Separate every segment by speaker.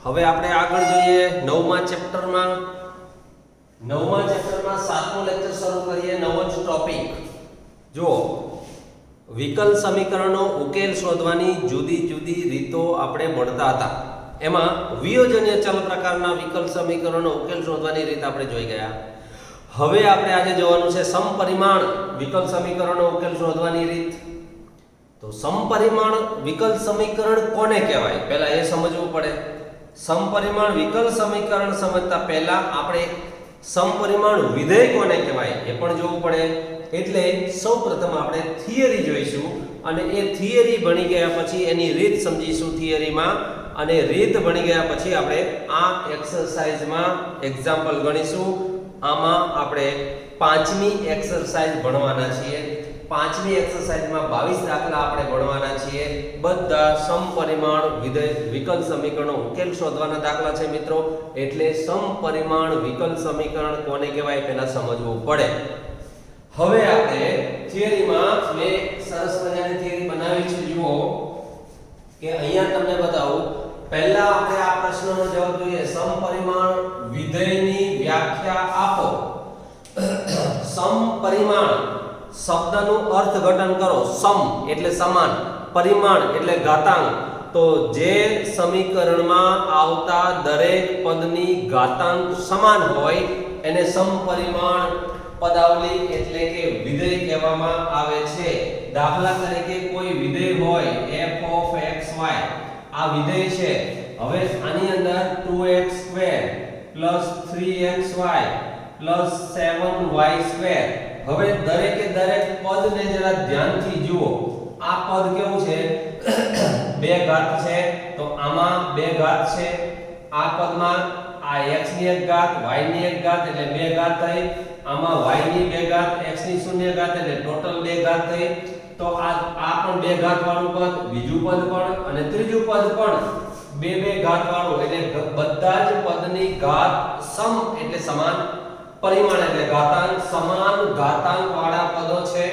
Speaker 1: હવે આપણે આગળ જોઈએ નવમા ચેપ્ટરમાં 7મો લેક્ચર શરૂ કરીએ. નવો જ ટોપિક જો વિકલ સમીકરણનો ઉકેલ શોધવાની જુદી જુદી રીતો આપણે ભણતા હતા. એમાં વિયોજનીય ચલ પ્રકારના વિકલ સમીકરણનો ઉકેલ શોધવાની રીત આપણે જોઈ ગયા. હવે આપણે આજે જોવાનું છે સમપરિમાણ વિકલ સમીકરણનો ઉકેલ શોધવાની રીત. તો સમપરિમાણ વિકલ સમીકરણ કોને કહેવાય પહેલા એ સમજવું પડે. સમપરિમાણ વિકલ સમીકરણ સમજતા પહેલા આપણે સમપરિમાણ વિધેય કોને કહેવાય એ પણ જોવું પડે. એટલે સૌપ્રથમ આપણે થિયરી જોઈશું અને એ થિયરી ભણી ગયા પછી એની રીત સમજીશું થિયરીમાં, અને રીત ભણી ગયા પછી આપણે આ એક્સરસાઇઝમાં એક્ઝામ્પલ ગણીશું. આમાં આપણે પાંચમી એક્સરસાઇઝ ભણવાના છીએ. પાંચમી એક્સરસાઇઝમાં 22 દાખલા આપણે ભણવાના છીએ. બધા સમપરિમાણ વિધેય વિકલ સમીકરણનો ઉકેલ શોધવાના દાખલા છે મિત્રો. એટલે સમપરિમાણ વિકલ સમીકરણ કોને કહેવાય પહેલા સમજવું પડે. હવે આપણે થિયરીમાં મેં સરસ મજાની થિયરી બનાવી છે. જુઓ કે અહીંયા તમને બતાવું. પહેલા આપણે આ પ્રશ્નનો જવાબ જોઈએ. સમપરિમાણ વિધેયની વ્યાખ્યા આપો. સમપરિમાણ શબ્દનું અર્થઘટન કરો. સમ એટલે સમાન, પરિમાણ એટલે ઘાતાંક. તો જે સમીકરણમાં આવતા દરેક પદની ઘાતાંક સમાન હોય એને સમપરિમાણ પદાવલી એટલે કે વિધેય કહેવામાં આવે છે. દાખલા તરીકે કોઈ વિધેય હોય f(x, y) આ વિધેય છે. હવે આની અંદર 2x² + 3xy + 7y². હવે દરેકે દરેક પદને જરા ધ્યાનથી જુઓ. આ પદ કેવું છે? બે ઘાત છે, તો આમાં બે ઘાત છે. આ પદમાં આ x ની એક ઘાત, y ની એક ઘાત એટલે બે ઘાત થઈ. આમાં y ની બે ઘાત, x ની શૂન્ય ઘાત એટલે ટોટલ બે ઘાત થઈ. તો આ પણ બે ઘાત વાળું પદ, બીજું પદ પણ અને ત્રીજું પદ પણ બે ઘાત વાળું. એટલે બધા જ પદની ઘાત સમ એટલે સમાન, પરિમાણ એટલે ઘાતાંક, સમાન ઘાતાંક વાળા પદો છે.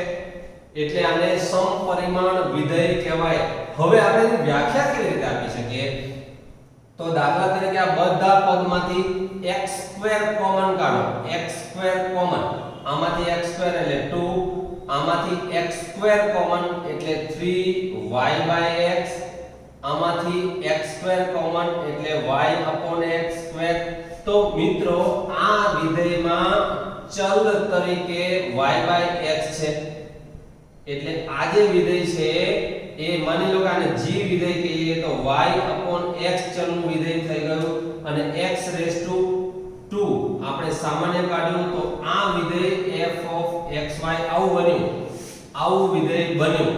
Speaker 1: એટલે આને સમપરિમાણ વિધેય કહેવાય. હવે આપણે એની વ્યાખ્યા કેવી રીતે આપી શકીએ? તો દાખલા તરીકે આ બધા પદમાંથી x² કોમન કાઢો. x² કોમન, આમાંથી x² એટલે 2, આમાંથી x² કોમન એટલે 3y/x, આમાંથી x² કોમન એટલે y/x². તો મિત્રો આ વિધેયમાં ચલ તરીકે y/x છે. એટલે આ જે વિધેય છે એ માની લો કે આને g વિધેય કહીએ તો y/x ચલનું વિધેય થઈ ગયું. અને x⁻² આપણે સામાન્ય કાઢ્યું તો આ વિધેય f(x, y) આવું બન્યું. આવું વિધેય બન્યું.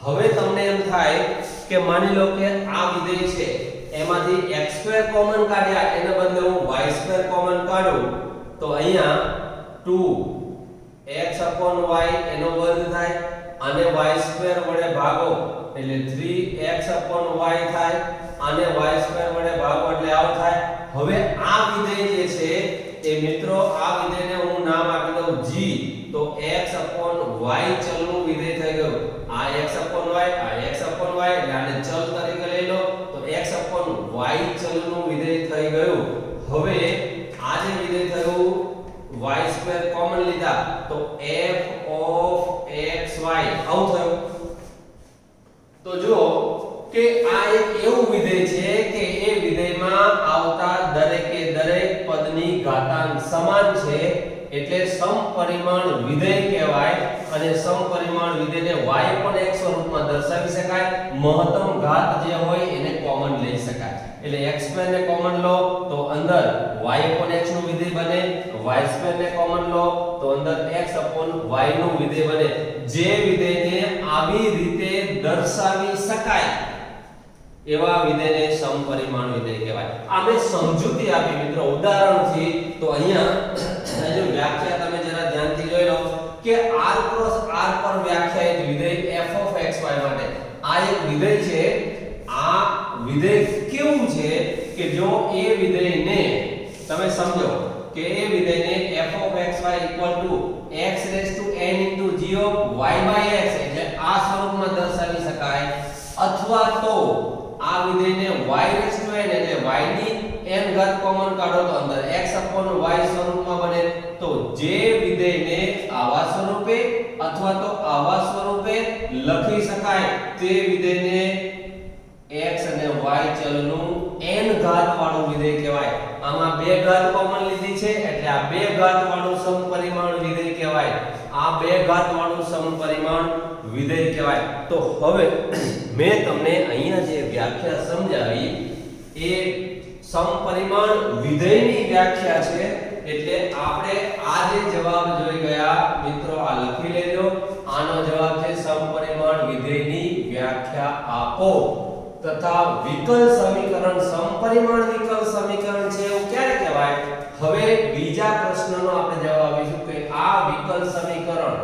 Speaker 1: હવે તમને એમ થાય કે માની લો કે આ વિધેય છે એમાંથી x² કોમન કાઢ્યા, એને બદલે હું y² કોમન કાઢું તો અહીંયા 2x/y એનો વર્ગ થાય અને y² વડે ભાગો એટલે 3x/y થાય અને y² વડે ભાગો એટલે આવું થાય. હવે આ વિધેય જે છે એ મિત્રો આ વિધેયને હું નામ આપી દઉં g. તો x/y ચલનું વિધેય થઈ ગયું. આ x/y, આ x/y એટલે આને ચલ તરીકે લઈ લો તો x/y ચલનું વિધેય થઈ ગયું. હવે આ જે વિધેય થયું y² કોમન લીધા તો f(x, y) આવું થયું. તો જો કે આ એક એવું વિધેય છે કે એ વિધેયમાં આવતા દરેકે દરેક પદની ઘાતાંક સમાન છે. એટલે સમપરિમાણ વિધેય કહેવાય. અને સમપરિમાણ વિધેયને y પણ એક સ્વરૂપમાં દર્શાવી શકાય. મહત્તમ ઘાત જે હોય એને કોમન લઈ શકાય. એટલે x² ને કોમન લો તો અંદર y/x નું વિધેય બને, y² ને કોમન લો તો અંદર x/y નું વિધેય બને. જે વિધેયને આવી રીતે દર્શાવી શકાય એવા વિધેયને સમપરિમાણ વિધેય કહેવાય. આ મેં સમજૂતી આપી મિત્રો ઉદાહરણથી. તો અહીંયા જો વ્યાખ્યા તમે જરા ધ્યાનથી જોઈ લો કે r × r પર વ્યાખ્યાયિત વિધેય f(x, y) માટે આ એક વિધેય છે. આ વિધેય કેવું છે કે જો એ વિધેયને તમે સમજો કે એ વિધેયને f(x, y) = x⁻n * g(y/x) એટલે આ સ્વરૂપમાં દર્શાવી શકાય. અથવા તો આ વિધેયને y⁻n એટલે કોમન કાઢો તો અંદર x/y સ્વરૂપમાં બને. તો જે વિધેયને આવા સ્વરૂપે અથવા તો આવા સ્વરૂપે લખી શકાય તે વિધેયને x અને y ચલનું n ઘાત વાળું વિધેય કહેવાય. આમાં બે ઘાત કોમન લીધી છે એટલે આ બે ઘાત વાળું સમપરિમાણ વિધેય કહેવાય. આ બે ઘાત વાળું સમપરિમાણ વિધેય કહેવાય. તો હવે મેં તમને અહીંયા જે વ્યાખ્યા સમજાવી એ સમપરિમાણ વિધેયની વ્યાખ્યા છે. એટલે આપણે આ જે જવાબ જોઈ ગયા મિત્રો આ લખી લેજો. આનો જવાબ છે સમપરિમાણ વિધેયની વ્યાખ્યા આપો તથા વિકલ સમીકરણ સમપરિમાણ વિકલ સમીકરણ છે એવું ક્યારે કહેવાય? હવે બીજા પ્રશ્નનો આપણે જવાબ આપીશું કે આ વિકલ સમીકરણ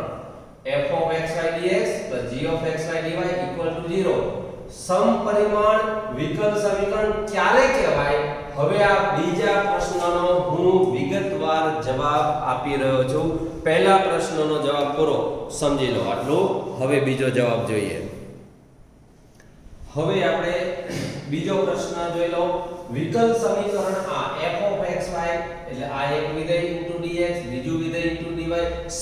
Speaker 1: f(x, y) dx + g(x, y) dy = 0 સમપરિમાણ વિકલ સમીકરણ ક્યારે કહેવાય? હવે આ બીજા પ્રશ્નનો હું વિગતવાર જવાબ આપી રહ્યો છું. પહેલા પ્રશ્નનો જવાબ પૂરો સમજી લો આટલું. હવે બીજો જવાબ જોઈએ. હવે આપણે બીજો પ્રશ્ન જોઈ લો. વિકલ સમીકરણ આ f(x, y) એટલે આ એક વિધેય * dx બીજું વિધેય * dy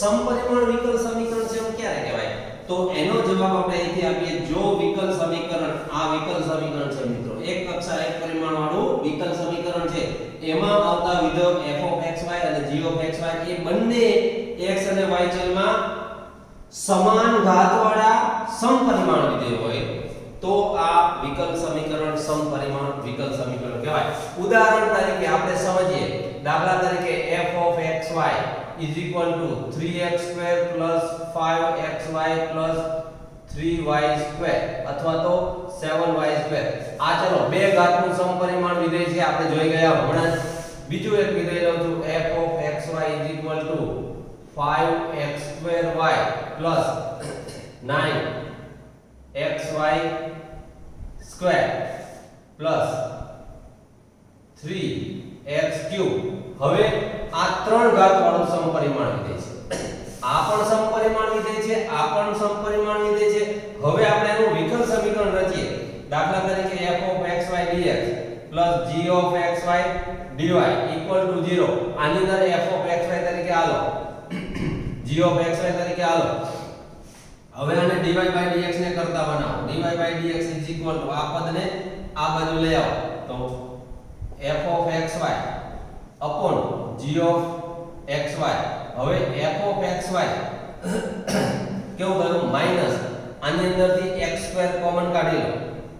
Speaker 1: સમપરિમાણ વિકલ સમીકરણ છે એવું ક્યારે કહેવાય? તો એનો જવાબ આપણે અહીંથી આપીએ. જો વિકલ સમીકરણ આ વિકલ સમીકરણ છે મિત્રો, એક કક્ષા એક પરિમાણ વાળું વિકલ સમીકરણ છે. એમાં આવતા વિધેયો f(x, y) અને g(x, y) એ બંને x અને y ચલમાં સમાન ઘાતવાળા સમપરિમાણ વિધેયો હોય તો આ વિકલ સમીકરણ સમપરિમાણ વિકલ સમીકરણ કહેવાય. ઉદાહરણ તરીકે આપણે સમજીએ. દાખલા તરીકે f(x, y) = 3x² + 5xy + 3y² અથવા તો 7y². આ ચલો બે ઘાતનું સમપરિમાણ વિધેય છે આપણે જોઈ ગયા હમણાં. બીજું એક વિધેય લઉં છું f(x, y) = 5x²y + 9xy² + 3x³ હવે આ ત્રણ ઘાત વાળું સમપરિમાણ વિધેય છે. આ પણ સમપરિમાણ વિધેય છે, આ પણ સમપરિમાણ વિધેય છે. હવે આપણે એનું વિકલ સમીકરણ રચીએ. દાખલા તરીકે f(x, y) dx + g(x, y) dy = 0. આની અંદર f(x, y) તરીકે આલો, g(x, y) તરીકે આલો. હવે આને dy/dx ને કરતા બનાવો. dy/dx = આ પદને આ બાજુ લઈ આવો તો f(x, y) g(x, y) હવે f(x, y) કેવું થયું માઈનસ આની અંદરથી x² કોમન કાઢી લો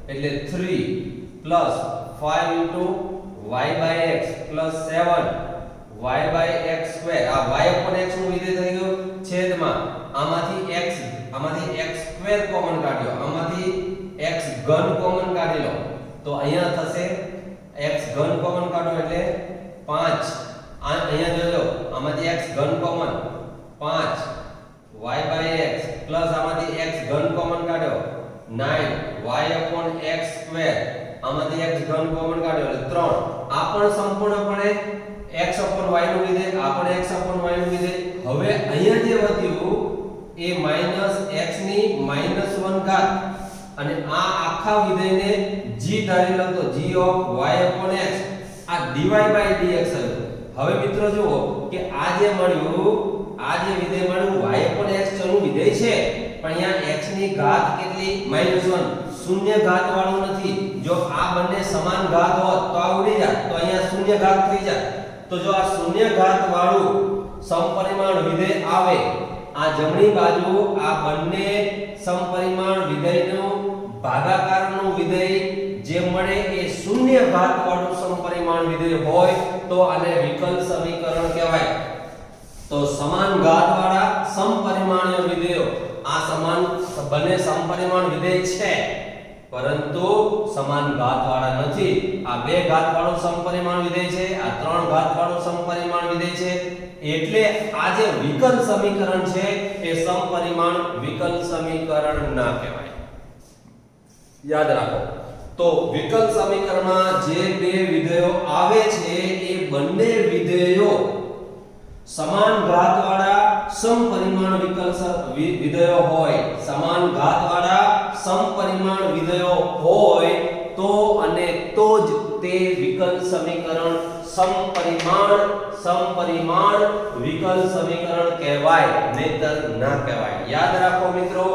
Speaker 1: એટલે 3 + 5 y/x + 7 y/x². આ y/x નું વિધેય થઈ ગયું છેદમાં આમાંથી x² કોમન કાઢ્યો, આમાંથી x³ કોમન કાઢી લો તો અહીંયા થશે x³ કોમન કાઢો એટલે 5. અહીંયા જોજો આમાંથી x³ કોમન 5 y/x પ્લસ આમાંથી x³ કોમન કાઢ્યો 9 y/x². આમાંથી x³ કોમન કાઢ્યો એટલે 3. આ પણ સંપૂર્ણપણે x/y નું વિધેય, આ પણ x/y નું વિધેય. હવે અહીંયા જે વધ્યું એ -x ની -1 ઘાત અને આ આખા વિધેયને g ધારી લો તો g(y/x) આ dy/dx હતું. હવે મિત્રો જુઓ કે આ જે મળ્યું, આ જે વિધેય મળ્યું y/x ચલનું વિધેય છે પણ અહીંયા x ની ઘાત કેટલી -1, શૂન્ય ઘાત વાળું નથી. જો આ બંને સમાન ઘાત હોત તો આ ઉડી જાત તો અહીંયા શૂન્ય ઘાત થઈ જાત. તો જો આ શૂન્ય ઘાત વાળું સમપરિમાણ વિધેય આવે, આ જમણી બાજુ આ બંને સમપરિમાણ વિધેયનું ભાગાકારનું વિધેય જે મળે એ શૂન્ય ઘાત વાળું સમપરિમાણ વિધેય હોય તો આને વિકલ સમીકરણ કહેવાય. તો સમાન ઘાત વાળા સમપરિમાણીય વિધેયો, આ સમાન બંને સમપરિમાણ વિધેય છે પરંતુ સમાન ઘાત વાળા નથી. આ બે ઘાત વાળું સમપરિમાણ વિધેય છે, આ ત્રણ ઘાત વાળું સમપરિમાણ વિધેય છે. એટલે આ જે વિકલ સમીકરણ છે એ સમપરિમાણ વિકલ સમીકરણ ના કહેવાય. યાદ રાખો. તો વિકલ સમીકરણમાં જે બે વિધેયો આવે છે એ બંને વિધેયો સમાન ઘાતવાળા સમપરિમાણ વિકલ વિધેયો હોય, સમાન ઘાતવાળા સમપરિમાણ વિધેયો હોય તો અને તો જ તે વિકલ સમીકરણ સમપરિમાણ વિકલ સમીકરણ કહેવાય, નહીતર ના કહેવાય. યાદ રાખો મિત્રો,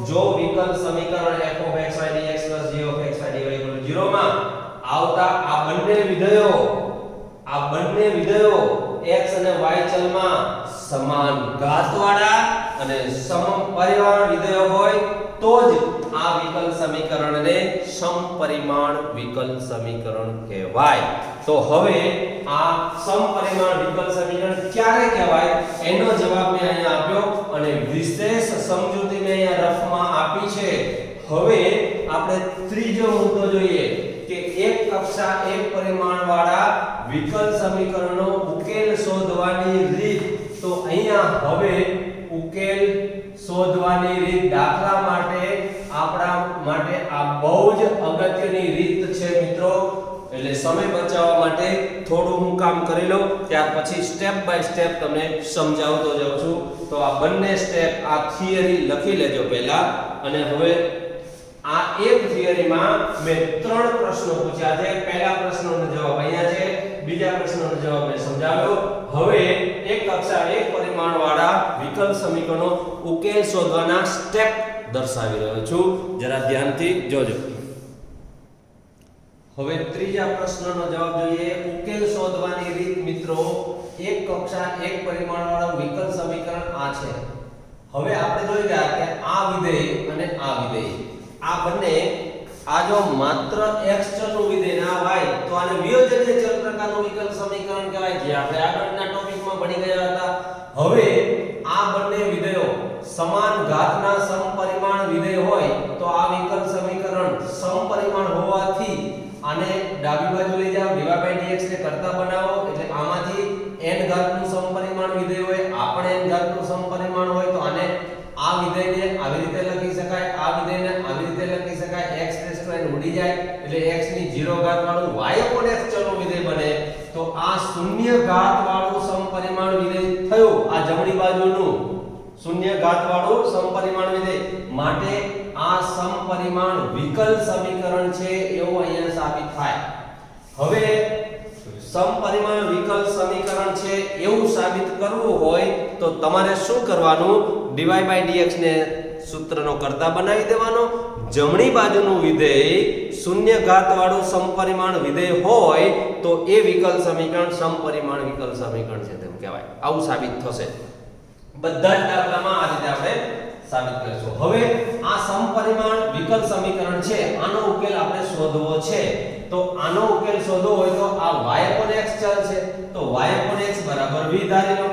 Speaker 1: જો વિકલ સમીકરણ fxydx gxydy 0 માં આવતા આ બંને વિધેયો x અને y ચલમાં સમાન ઘાતવાળા અને સમપરિમાણ વિધેયો હોય તો જ આ વિકલ સમીકરણને સમપરિમાણ વિકલ સમીકરણ કહેવાય. તો હવે આ સમપરિમાણ વિકલ સમીકરણ ક્યારે કહેવાય એનો જવાબ મેં અહીંયા આપ્યો અને વિશેષ સમજૂતી મેં અહીંયા રફમાં આપી છે. હવે આપણે ત્રીજો મુદ્દો જોઈએ કે એક કક્ષા એક પરિમાણ વાળા વિકલ સમીકરણનો ઉકેલ શોધવાની રીત. તો અહીંયા હવે ઉકેલ શોધવાની રીત, દાખલા માટે આપણા માટે આ બહુ જ અગત્યની રીત છે મિત્રો. એટલે સમય બચાવવા માટે થોડું હું કામ કરી લઉં, ત્યાર પછી સ્ટેપ બાય સ્ટેપ તમને સમજાવતો જાઉં છું. તો આ બંને સ્ટેપ, આ થિયરી લખી લેજો પહેલા. અને હવે આ એક થિયરીમાં મેં 3 પ્રશ્નો પૂછ્યા છે. પહેલા પ્રશ્નનો જવાબ અહીંયા છે, બીજા પ્રશ્નનો જવાબ મેં સમજાવ્યો. હવે એક કક્ષા એક પરિમાણ વાળા વિકલ સમીકરણનો ઉકેલ શોધવાના સ્ટેપ દર્શાવી રહ્યો છું, જરા ધ્યાનથી જોજો. હવે ત્રીજા પ્રશ્નનો જવાબ જોઈએ. ઉકેલ શોધવાની રીત મિત્રો, એક કક્ષા એક પરિમાણ વાળા વિકલ સમીકરણ આ છે. હવે આપણે જોઈ ગયા કે આ વિધેય અને આ વિધેય, આ બંને, આ જો માત્ર x ચલનું વિધેય ના y, તો આને વિયોજનીય ચલ પ્રકારનું વિકલ સમીકરણ કહેવાય, જે આપણે આગળના ટોપિકમાં ભણી ગયા હતા. હવે આ બંને વિધેયો સમાન ઘાતના સમપરિમાણ વિધેય હોય તો આ વિકલ સમીકરણ સમપરિમાણ હોવાથી આને ડાબી બાજુ લઈ જાઓ, dy/dx ને કરતા બનાવો, એટલે આમાંથી n ઘાતનું સમપરિમાણ વિધેય હોય, આ પણ n ઘાતનું સમપરિમાણ હોય, તો આને આ વિધેયને આવી રીતે લખી શકાય, આ વિધેયને આવી રીતે લખી શકાય. x n ઉડી જાય એટલે x ની 0 ઘાત વાળું y/x ચલનું વિધેય બને. તો આ શૂન્ય ઘાત વાળું સમપરિમાણ વિધેય થયું, આ જમણી બાજુનું શૂન્ય ઘાત વાળું સમપરિમાણ વિધેય. માટે આ સમપરિમાણ વિકલ સમીકરણ છે એવું અહીંયા સાબિત થાય. હવે સમપરિમાણ વિકલ સમીકરણ છે એવું સાબિત કરવું હોય તો તમારે શું કરવાનું? dy/dx ને સૂત્રનો કરતા બનાવી દેવાનો. જમણી બાજુનું વિધેય શૂન્ય ઘાત વાળું સમપરિમાણ વિધેય હોય તો એ વિકલ સમીકરણ સમપરિમાણ વિકલ સમીકરણ છે તેમ કહેવાય. આવું સાબિત થશે. બધા જ દાખલામાં આ રીતે આપણે સાબિત કરીશું. હવે આ સમપરિમાણ વિકલ સમીકરણ છે, આનો ઉકેલ આપણે શોધવો છે. તો આનો ઉકેલ શોધવો હોય તો આ y/x ચલ છે, તો y/x બરાબર v ધારી લો.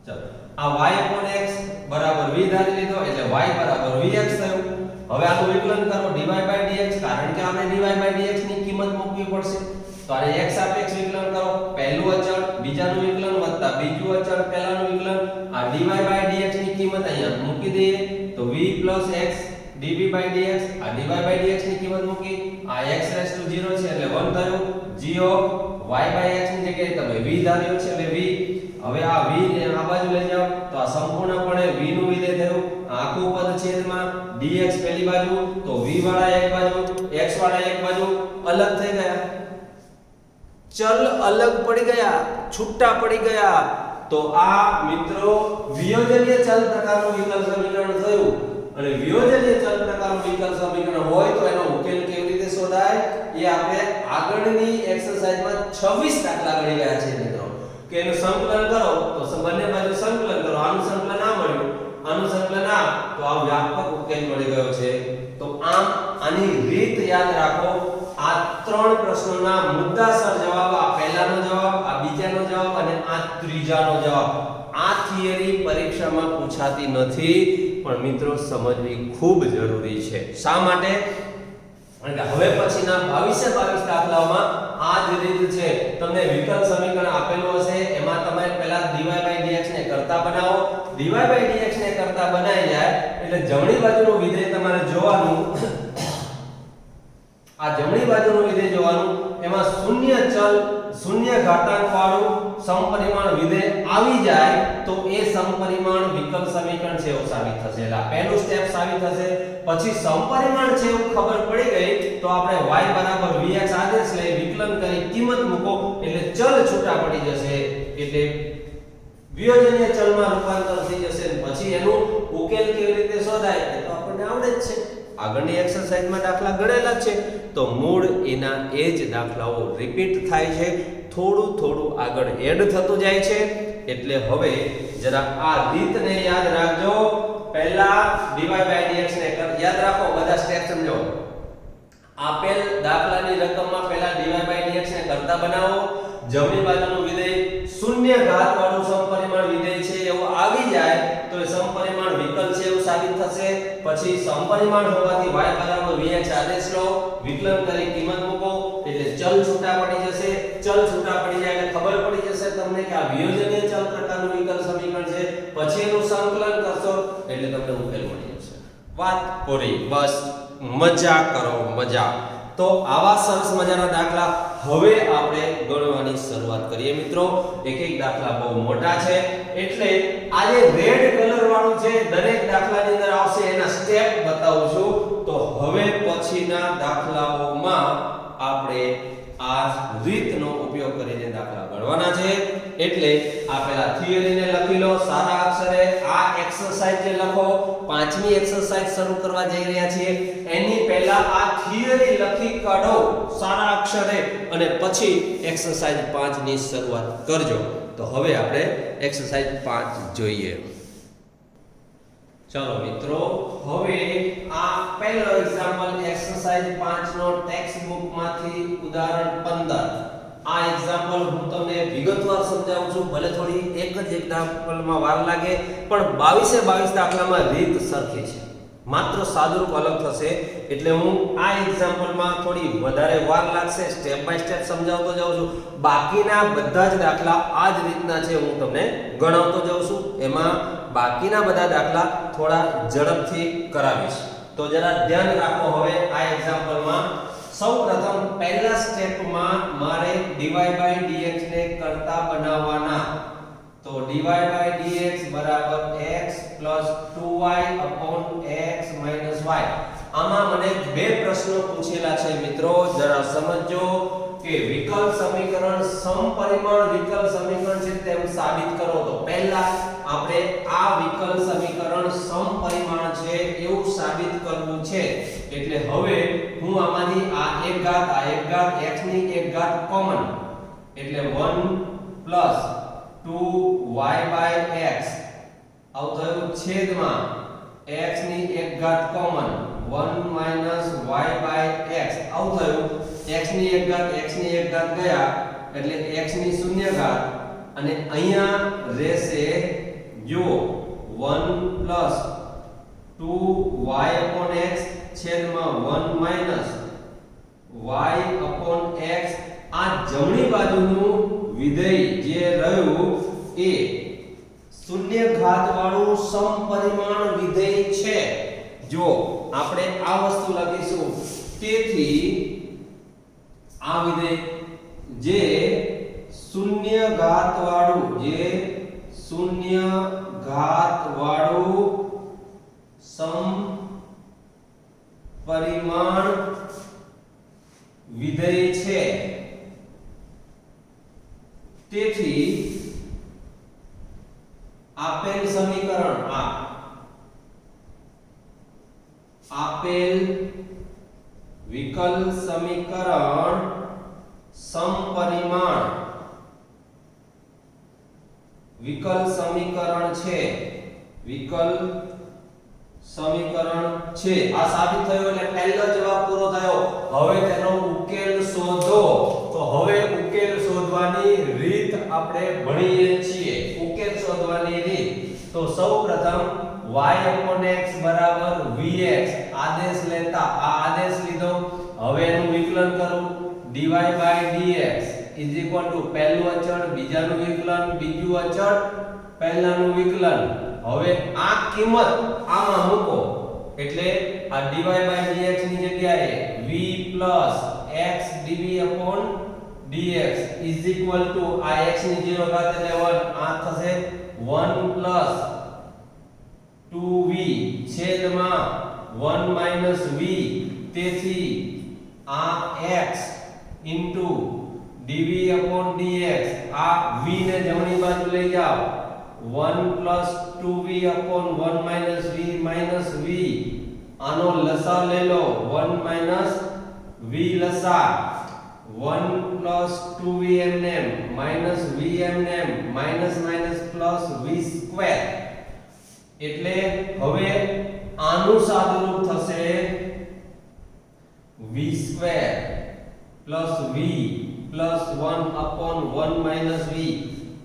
Speaker 1: ચલો, આ y/x બરાબર v ધારી લીધો એટલે y બરાબર vx થયું. હવે આનું વિકલન કરો dy/dx, કારણ કે આપણે dy/dx ની કિંમત મૂકવી પડશે. તો આને x સાપેક્ષ વિકલન કરો, પહેલું અચળ બીજાનું વિકલન વત્તા બીજું અચળ પહેલાનું વિકલન. આ dy/dx ની કિંમત અહીંયા મૂકી દઈએ તો v + x dv/dx, આ dy/dx ની કિંમત મૂકી, આ x * 0 છે એટલે 1 થયું. g y/x ની જગ્યાએ તમે v ધાર્યો છે એટલે v. હવે આ v ને આ બાજુ લઈ જાઓ તો આ સંપૂર્ણપણે v નું વિધેય થયું. આખું પદ છેદમાં dx પહેલી બાજુ, તો v વાળા એક બાજુ x વાળા એક બાજુ અલગ થઈ ગયા, ચલ અલગ પડી ગયા, છૂટા પડી ગયા. તો આ મિત્રો વિયોજનીય ચલ પ્રકારનું વિકલ સમીકરણ થયું. અને વિયોજનીય ચલ પ્રકારનું વિકલ સમીકરણ હોય તો એનો ઉકેલ કેવી રીતે શોધાય એ આપણે આગળની એક્સરસાઇઝમાં 26 દાખલા ગણી ગયા છે મિત્રો. કે એનું સંકલન કરો તો બંને બાજુ સંકલન કરો, આનું સંકલન આ મળ્યું, આનું સંકલન આ, તો આ વ્યાપક ઉકેલ મળી ગયો છે. તો આમ આની રીત યાદ રાખો. આ 3 પ્રશ્નોના મુદ્દાસર જવાબ, આ પહેલાનો જવાબ, આ બીજાનો જવાબ અને આ ત્રીજાનો જવાબ. આ થિયરી પરીક્ષામાં પૂછાતી નથી પણ મિત્રો સમજવી ખૂબ જરૂરી છે. શા માટે? કારણ કે હવે પછીના 22 દાખલાઓમાં આ જ રીત છે. તમને વિકલ સમીકરણ આપેલું હશે, એમાં તમે પહેલા dy/dx ને કરતા બનાવો. dy/dx ને કરતા બનાવી જાય એટલે જમણી બાજુનું વિધેય તમારે જોવાનું. આ જમણી બાજુનું વિધેય જોવાનું એમાં શૂન્ય ચલ શૂન્ય ઘાતાંક વાળું સમપરિમાણ વિધેય આવી જાય તો એ સમપરિમાણ વિકલ સમીકરણ છે એવું સાબિત થશે. એટલે પહેલું સ્ટેપ સાબિત થશે. પછી સમપરિમાણ છે એવું ખબર પડી ગઈ તો આપણે y બરાબર vx આદેશ લઈ વિકલન કરી કિંમત મૂકો એટલે ચલ છૂટા પડી જશે. એટલે વિયોજનીય ચલમાં રૂપાંતર થઈ જશે. પછી એનું ઉકેલ કેવી રીતે શોધાય એ તો આપણને આવડે જ છે. આગળની એક્સરસાઇઝમાં દાખલા ગણેલા છે તો મૂળ એના એ જ દાખલાઓ રિપીટ થાય છે, થોડું થોડું આગળ એડ થતું જાય છે. એટલે હવે જરા આ રીતને યાદ રાખજો. પહેલા dy/dx ને યાદ રાખો, બધા સ્ટેપ સમજો. આપેલ દાખલાની રકમમાં પહેલા dy/dx ને કરતા બનાવો. જમણી બાજુનું વિધેય શૂન્ય ઘાત વાળું સમપરિમાણ વિધેય છે એવું આવી જાય તો એ સમપરિમાણ વિકલ છે એવું સાબિત થશે. પછી સમપરિમાણ હોવાથી y બરાબર vx આદેશ લો, વિકલન કરી કિંમત મૂકો એટલે ચલ છૂટા પડી જશે. ચલ છૂટા પડી જાય એટલે ખબર પડી જશે તમને કે આ વિયોજનીય ચલ પ્રકારનું વિકલ સમીકરણ છે. પછી એનું સંકલન કરશો એટલે તમને ઉકેલ મળી જશે. વાત પૂરી. બસ મજા કરો, મજા. તો આવા સરસ મજાના દાખલા હવે આપણે ગણવાની શરૂઆત કરીએ મિત્રો. એક એક દાખલા બહુ મોટા છે એટલે આજે રેડ કલર વાળું છે દરેક દાખલાની અંદર આવશે એના સ્ટેપ બતાવું છું. તો હવે પછીના દાખલાઓમાં આપણે આ રીતનો ઉપયોગ કરીને દાખલા ગણવાના છે. એટલે આ પહેલા થિયરીને લખી લો સારા અક્ષરે. આ એક્સરસાઇઝ જે લખો, પાંચમી એક્સરસાઇઝ શરૂ કરવા જઈ રહ્યા છીએ એની પહેલા આ થિયરી લખી કાઢો સારા અક્ષરે અને પછી એક્સરસાઇઝ 5 ની શરૂઆત કરજો. તો હવે આપણે એક્સરસાઇઝ 5 જોઈએ. ચલો મિત્રો, હવે આ પહેલો એક્ઝામ્પલ એક્સરસાઇઝ 5 નો ટેક્સ્ટ બુક માંથી ઉદાહરણ 15. આ એક્ઝામ્પલ હું તમને વિગતવાર સમજાવું છું. ભલે થોડી એક જ એક્ઝામ્પલમાં વાર લાગે પણ 22 દાખલામાં રીત સરખી છે, માત્ર સાદુરૂપ અલગ થશે. એટલે હું આ એક્ઝામ્પલમાં થોડી વધારે વાર લાગશે, સ્ટેપ બાય સ્ટેપ સમજાવતો જાઉં છું. બાકીના બધા જ દાખલા આ જ રીતના છે, હું તમને ગણાવતો જાઉં છું. એમાં બાકીના બધા દાખલા થોડા ઝડપથી કરાવીશ. તો જરા ધ્યાન રાખો. હવે આ એક્ઝામ્પલમાં સૌપ્રથમ પહેલા સ્ટેપમાં મારે dy/dx ને કરતા બનાવવાના. તો dy/dx બરાબર x + 2y / x - y. આમાં મને બે પ્રશ્નો પૂછેલા છે મિત્રો, જરા સમજો કે વિકલ સમીકરણ સમપરિમાણ વિકલ સમીકરણ છે તેમ સાબિત કરો. તો પહેલા આપણે આ વિકલ સમીકરણ સમપરિમાણ છે એવું સાબિત કરવું છે. એટલે હવે હું આમાંથી આ એક ઘાત x ની એક ઘાત કોમન એટલે 1 + 2y/x આવું થયું છેદમાં x ની એક ઘાત કોમન 1 - y/x આવું થયું. x ની એક ઘાત ગયા એટલે x ની શૂન્ય ઘાત અને અહીંયા રહેશે જો 1 + 2y/x છેદમાં 1 - y/x. આ જમણી બાજુનું વિધેય જે રહ્યું એ શૂન્ય ઘાત વાળું સમપરિમાણ વિધેય છે. જો આપણે આ વસ્તુ લખીશું તેથી આ વિધેય જે શૂન્ય ઘાત વાળું સમપરિમાણ વિધેય છે. તેથી આપેલ સમીકરણ આપેલ વિકલ સમીકરણ સમપરિમાણ વિકલ સમીકરણ છે. આ સાબિત થયું એટલે પહેલો જવાબ પૂરો થયો. હવે તેનો ઉકેલ શોધો. તો હવે ઉકેલ શોધવાની રીત આપણે ભણીએ છીએ. ઉકેલ શોધવાની રીત તો સૌપ્રથમ y/x બરાબર vx આદેશ લેતા આ આદેશ લીધો. હવે એનું વિકલન કરું dy/dx પહેલું અચળ બીજાનું વિકલન, બીજું અચળ પહેલાનું વિકલન. હવે આ કિંમત આમાં મૂકો એટલે આ dy/dx ની જગ્યાએ v + x dv upon dx is equal to આ x ની 0 ઘાત એટલે 1 આ થશે 1 plus 2v છેદમાં 1 minus v તેથી આ x into dv upon dx આ v ને જમણી બાજુ લઈ જાઓ 1 plus 2v upon 1 minus v આનો લસા લઈ લો 1 minus v લસા 1 plus 2v mnm minus v mnm minus minus plus v square એટલે હવે આનું સાદુરૂપ થશે v square plus v plus 1 upon 1 minus v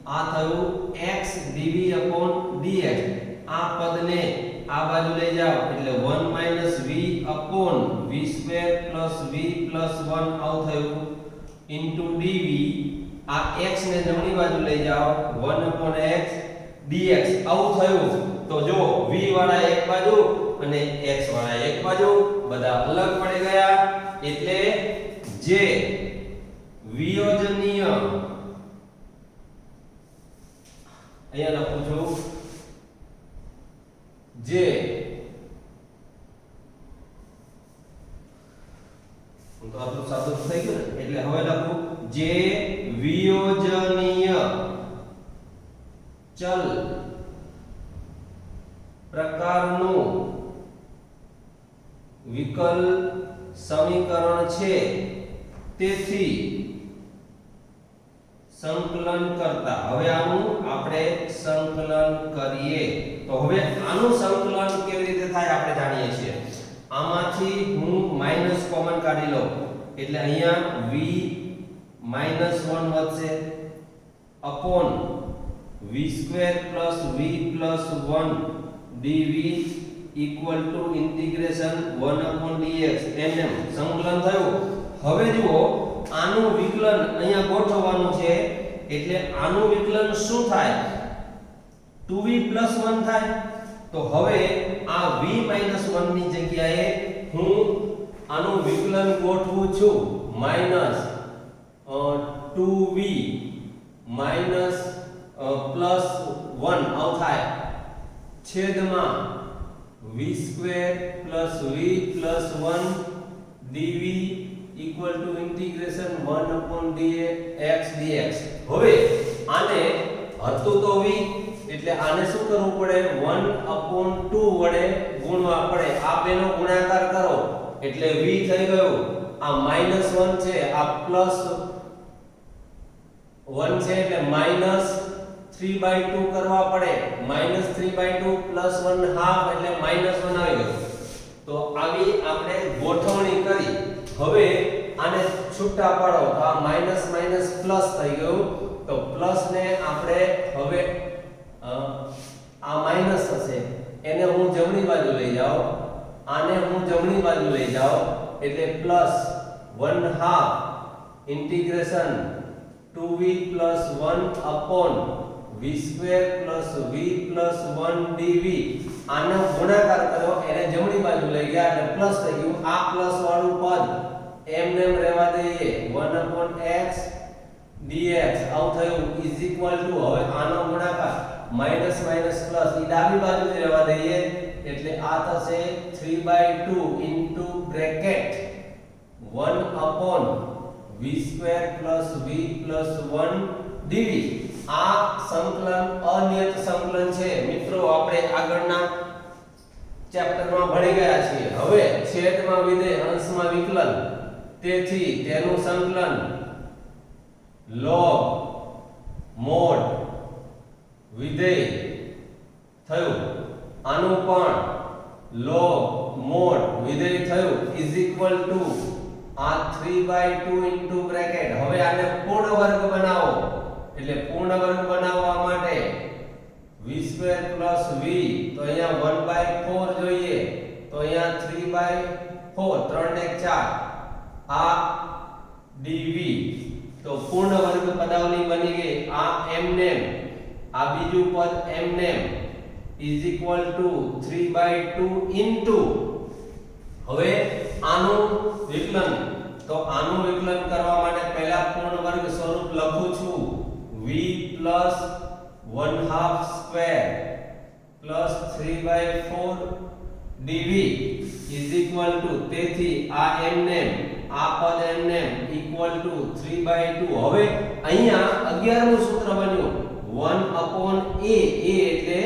Speaker 1: આ થયું x dv upon dx આ પદને આ બાજુ લઈ જાઓ એટલે 1 minus v upon v square plus v plus 1 આવું થયું into dv આ x ને જમણી બાજુ લઈ જાઓ 1 upon x dx આવું થયું તો જો v વાળા એક બાજુ અને x વાળા એક બાજુ બધા અલગ પડી ગયા એટલે જે વિયોજનીય અહીંયા લખું છું જે તો આટલું સાદું થઈ ગયું ને એટલે હવે લખું જે વિયોજનીય ચલ પ્રકારનું વિકલ સમીકરણ છે તેથી સંકલન કરતા હવે આનું આપણે સંકલન કરીએ તો હવે આનું સંકલન કેવી રીતે થાય આપણે જાણીએ છીએ આમાંથી હું માઈનસ કોમન કાઢી લઉં એટલે અહીંયા v -1 વધશે upon v square plus v plus 1 dv equal to integration 1 upon dx nm સંકલન થયું હવે જુઓ આનું વિકલન અહીંયા ગોઠવવાનું છે એટલે આનું વિકલન શું થાય 2v + 1 થાય તો હવે આ v - 1 ની જગ્યાએ હું આનું વિકલન ગોઠવું છું -2v +1 આવ થાય છેદમાં v square plus v plus 1 dv equal to integration 1 upon dx dx હવે આને હતું તો v એટલે આને શું કરવું પડે 1 upon 2 વડે ગુણવા પડે આ બેનો ગુણાકાર કરો એટલે v થઈ ગયું આ -1 છે આ +1 છે એટલે -3/2 કરવા પડે -3/2 +1/2 એટલે -1 આવી ગયું તો આવી આપણે ગોઠવણી કરી હવે આને છૂટા પાડો તો આ માઈનસ માઈનસ પ્લસ થઈ ગયું તો પ્લસ ને આપણે હવે આ માઈનસ થશે એને હું જમણી બાજુ લઈ જાઉં આને હું જમણી બાજુ લઈ જાઉં એટલે +1/2 integration 2v + 1 upon v square plus v plus 1 dv આનો ગુણાકાર કરો એને જમણી બાજુ લઈ ગયા એટલે પ્લસ થઈ ગયું આ પ્લસ વાળું પદ એમને એમ રહેવા દઈએ 1 upon x dx આવું થયું ઇઝ ઇક્વલ ટુ હવે આનો ગુણાકાર માઈનસ માઈનસ પ્લસ ઈ ડાબી બાજુથી રહેવા દઈએ એટલે આ થશે 3/2 into bracket 1 upon v square plus v plus 1 dv આ સંકલન અનિયત સંકલન છે મિત્રો આપણે આગળના ચેપ્ટરમાં ભણી ગયા છીએ હવે છેદમાં વિધેય અંશમાં વિકલન તેથી તેનું સંકલન log mod વિધેય થયું આનું પણ log mod વિધેય થયું ઇઝ ઇક્વલ ટુ આ 3/2 ઇન્ટુ બ્રેકેટ હવે આને પૂર્ણ વર્ગ બનાવો એટલે પૂર્ણ વર્ગ બનાવવા માટે v square plus v તો અહીંયા 1/4 જોઈએ તો અહીંયા 3/4 3 ને 4 આ dv તો પૂર્ણ વર્ગ પદાવલી બની ગઈ આ mnem આ બીજું પદ mnem is equal to 3/2 into હવે આનું વિકલન તો આનું વિકલન કરવા માટે પહેલા પૂર્ણ વર્ગ સ્વરૂપ લખું છું v plus 1/2 square plus 3/4 dv is equal to, તેથી આ એમને આ પદ એમને equal to 3/2. હવે અહીંયા 11મું સૂત્ર બન્યું 1/a, એટલે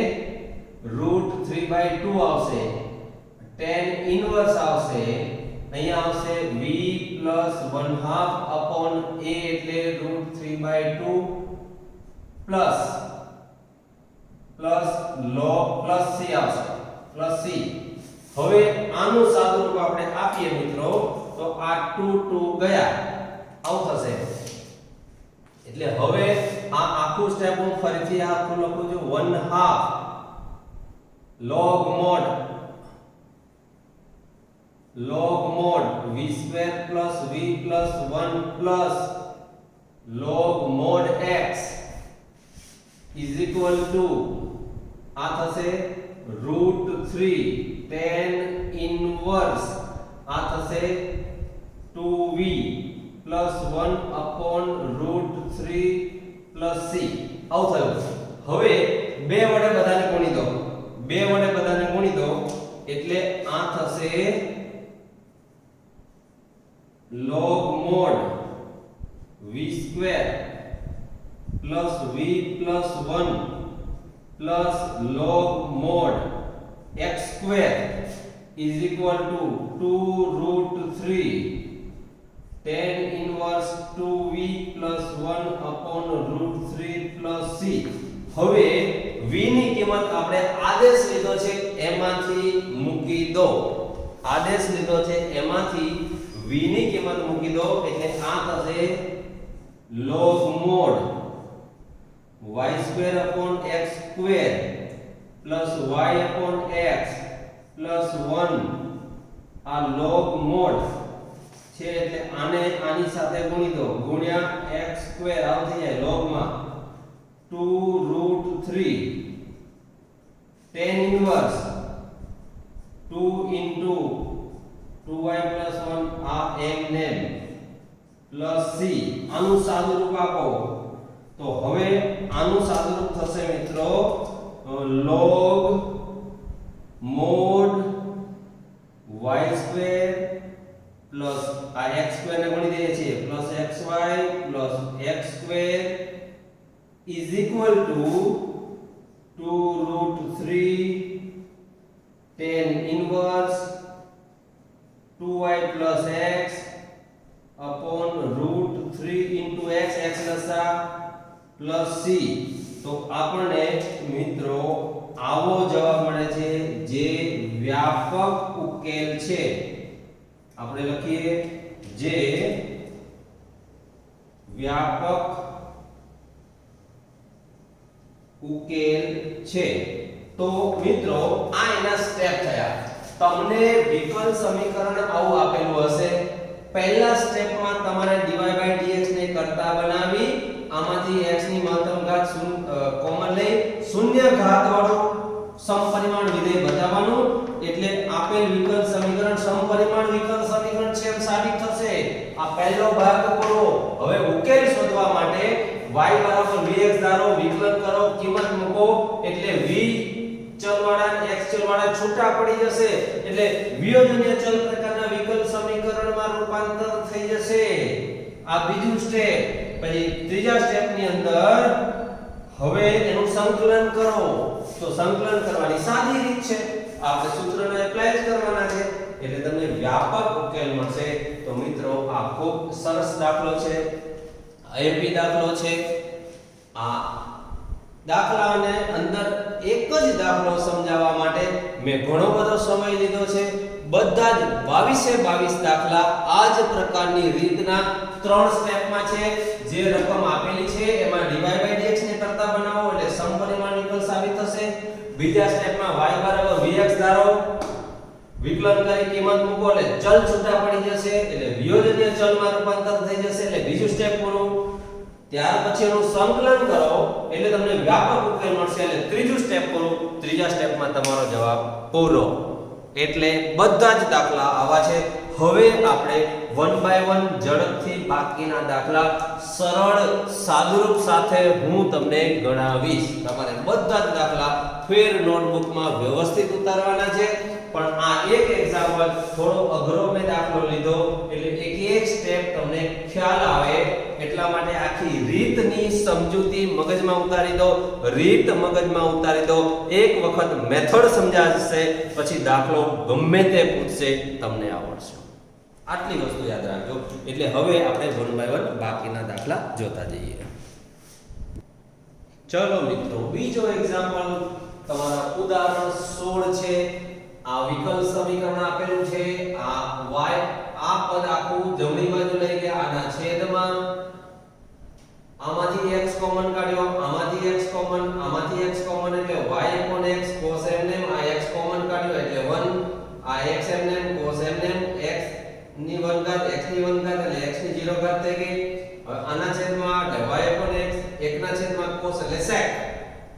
Speaker 1: √3/2 આવશે, tan inverse આવશે, અહીંયા આવશે v plus 1/2 a એટલે √3/2 plus log plus c આવશે, plus c. હવે આનું સાદુરૂપ આપણે આપીએ મિત્રો, તો આ 2 ગયા આવું થશે. એટલે હવે આ આખું સ્ટેપ હું ફરીથી આખું લખું છું 1/2 log mod v square plus v plus 1 plus log mod x is equal to આ થશે √3 tan inverse આ થશે 2v plus 1/√3 plus c આવું થયું. હવે 2 વડે બધાને ગુણી દો, 2 વડે બધાને ગુણી દો એટલે આ થશે log mod v square plus v plus 1 plus log mod x square is equal to 2√3 tan inverse 2v plus 1/√3 plus c. હવે v ની કિંમત આપણે આદેશ લીધો છે એમાંથી મૂકી દો, આદેશ લીધો છે એમાંથી v ની કિંમત મૂકી દો એટલે આ થશે log mod y square upon x square plus y upon x plus 1 આ log mod છે એટલે આને આની સાથે ગુણી દો, ગુણ્યા x square આવતી જાય log માં 2√3 tan inverse 2 into 2y plus 1 આ એમને plus c. આનું સાદુરૂપ આપો તો હવે આનું સાદુરૂપ થશે મિત્રો log mod y square plus આ x square ને ગુણી દઈએ છીએ plus xy plus x square is equal to 2√3 tan inverse 2y plus x upon √3 into x લસા plus c. તો આપણને મિત્રો આવો જવાબ મળે છે જે વ્યાપક ઉકેલ છે. આપણે લખીએ જે વ્યાપક ઉકેલ છે. તો મિત્રો આ એના સ્ટેપ થયા. તમને વિકલ સમીકરણ આવું આપેલું હશે. પહેલા સ્ટેપમાં તમારે dy/dx ને કરતા બનાવી આમાંથી x ની મહત્તમ ઘાત કોમન લઈ શૂન્ય ઘાત વાળો સમપરિમાણ વિધેય બતાવવાનું, એટલે આપેલ વિકલ સમીકરણ સમપરિમાણ વિકલ સમીકરણ છે એમ સાબિત થશે. આ પહેલો ભાગ પૂરો. હવે ઉકેલ શોધવા માટે y vx ધારો, વિકલન કરો, કિંમત મૂકો એટલે v ચલવાળા અને x ચલવાળા છૂટા પડી જશે, એટલે વિયોજનીય ચલ પ્રકારના વિકલ સમીકરણમાં રૂપાંતર થઈ જશે. આ બીજું સ્ટેપ. પછી ત્રીજા સ્ટેપની અંદર હવે એનું સંકલન કરો. તો સંકલન કરવાની સાદી રીત છે, આપણે સૂત્રને એપ્લાય જ કરવાના છે એટલે તમને વ્યાપક ઉકેલ મળશે. તો મિત્રો આ ખૂબ સરસ દાખલો છે, આઈએમપી દાખલો છે. આ દાખલાને અંદર એક જ દાખલો સમજાવવા માટે મેં ઘણો બધો સમય લીધો છે. બધા જ 22 દાખલા આ જ પ્રકારની રીતના 3 સ્ટેપમાં છે. જે રકમ આપેલી છે એમાં dy/dx ને કરતા બનાવો એટલે સમપરિમાણ વિકલ સાબિત થશે. બીજા સ્ટેપમાં y vx ધારો, વિકલન કરી કિંમત મૂકો એટલે ચલ છૂટા પડી જશે, એટલે વિયોજનીય ચલમાં રૂપાંતર થઈ જશે, એટલે બીજું સ્ટેપ પૂરું. ત્યાર પછી એનું સંકલન કરો એટલે તમને વ્યાપક ઉકેલ મળશે, એટલે ત્રીજું સ્ટેપ પૂરું. ત્રીજા સ્ટેપમાં તમારો જવાબ પૂરો. એટલે બધા જ દાખલા આવા છે. હવે આપણે વન બાય વન ઝડપથી બાકીના દાખલા સરળ સાદુરૂપ સાથે હું તમને ગણાવીશ. તમારે બધા જ દાખલા ફેર નોટબુકમાં વ્યવસ્થિત ઉતારવાના છે. પણ આ એક એક્ઝામ્પલ થોડો અઘરો મેં દાખલો લીધો એટલે એક સ્ટેપ તમને ખ્યાલ આવે એટલા માટે આખી રીતની સમજૂતી મગજમાં ઉતારી દો. રીત મગજમાં ઉતારી દો. એક વખત મેથડ સમજાશે પછી દાખલો ગમે તે પૂછશે તમને આવડશે. આટલી વસ્તુ યાદ રાખજો. એટલે હવે આપણે વન બાય વન બાકીના દાખલા જોતા જઈએ. ચલો મિત્રો, બીજો એક્ઝામ્પલ તમારા ઉદાહરણ 16 છે. આ વિકલ સમીકરણ આપેલું છે. આ y આ પદ આખું જમણી બાજુ લઈ ગયા આના છેદમાં આમાંથી x કોમન કાઢ્યો, આમાંથી x કોમન, આમાંથી x કોમન એટલે y x cos mn. આ x કોમન કાઢ્યો એટલે 1, આ x mn cos mn x ની 1 ઘાત x ની 1 ઘાત એટલે x ની 0 ઘાત થઈ ગઈ. હવે આના છેદમાં એટલે y x 1 ના છેદમાં cos એટલે sec.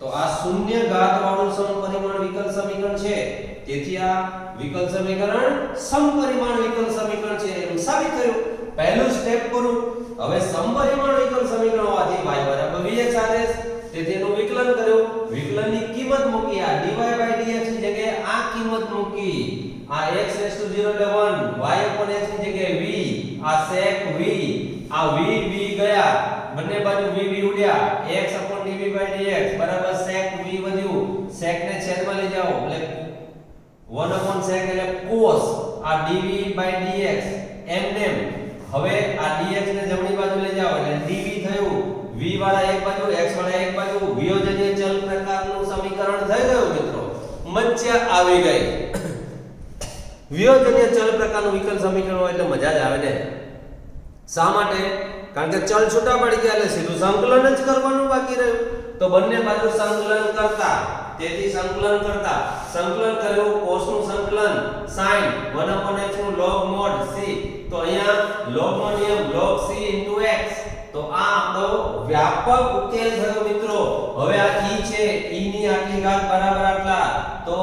Speaker 1: તો આ શૂન્ય ઘાત વાળું સમપરિમાણ વિકલ સમીકરણ છે. તેથી આ વિકલ સમીકરણ સમપરિમાણ વિકલ સમીકરણ છે એમ સાબિત થયું. પહેલું સ્ટેપ કરું. હવે સમપરિમાણ વિકલ સમીકરણ હોવાથી y બરાબર vx આદેશ. તેથી એનું વિકલન કર્યું. વિકલનની કિંમત મૂકી આ dy/dx ની જગ્યાએ આ કિંમત મૂકી. આ x * 0 એટલે 1, y/x ની જગ્યાએ v, આ sec v, આ v ગયા બંને બાજુ v ઉડ્યા. x/dv/dx બરાબર sec v વધ્યું. sec ને છેદમાં લઈ જાઓ એટલે 1/sec એટલે cos આ dv/dx એમ. હવે આ dx ને જમણી બાજુ લઈ જાઓ એટલે dv થયું. v વાળા એક બાજુ x વાળા એક બાજુ વિયોજનીય ચલ પ્રકારનું સમીકરણ થઈ ગયું મિત્રો. મજા આવી ગઈ. વિયોજનીય ચલ પ્રકારનું વિકલ સમીકરણ હોય એટલે મજા જ આવે ને. શા માટે? કારણ કે ચલ છૂટા પડી ગયા એટલે સીધું સંકલન જ કરવાનું બાકી રહ્યું. તો બંને બાજુ સંકલન કરતા, તેથી સંકલન કર્યું cos નું સંકલન sin 1/x નું log mod c. તો અહીંયા log નો નિયમ log c * x. તો આ આપણો વ્યાપક ઉકેલ થયો મિત્રો. હવે આ e છે, e ની આટલી ઘાત બરાબર આટલા. તો